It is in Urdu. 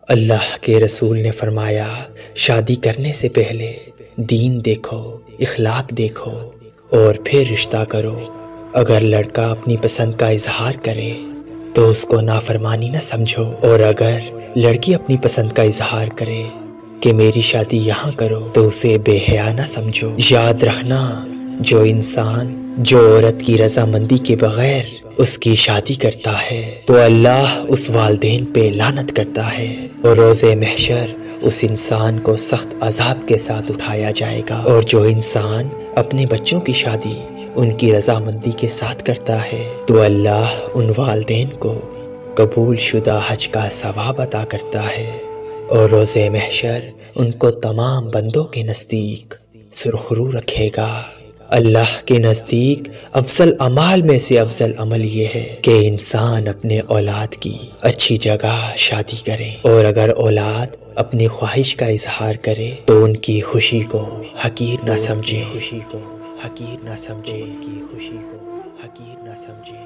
اللہ کے رسول نے فرمایا، شادی کرنے سے پہلے دین دیکھو، اخلاق دیکھو اور پھر رشتہ کرو۔ اگر لڑکا اپنی پسند کا اظہار کرے تو اس کو نافرمانی نہ سمجھو، اور اگر لڑکی اپنی پسند کا اظہار کرے کہ میری شادی یہاں کرو تو اسے بے حیا نہ سمجھو۔ یاد رکھنا، جو انسان جو عورت کی رضامندی کے بغیر اس کی شادی کرتا ہے تو اللہ اس والدین پہ لعنت کرتا ہے، اور روز محشر اس انسان کو سخت عذاب کے ساتھ اٹھایا جائے گا۔ اور جو انسان اپنے بچوں کی شادی ان کی رضامندی کے ساتھ کرتا ہے تو اللہ ان والدین کو قبول شدہ حج کا ثواب عطا کرتا ہے، اور روز محشر ان کو تمام بندوں کے نزدیک سرخرو رکھے گا۔ اللہ کے نزدیک افضل اعمال میں سے افضل عمل یہ ہے کہ انسان اپنے اولاد کی اچھی جگہ شادی کرے، اور اگر اولاد اپنی خواہش کا اظہار کرے تو ان کی خوشی کو حقیر نہ سمجھے، خوشی کو حقیر نہ سمجھے، ان کی خوشی کو حقیر نہ سمجھے۔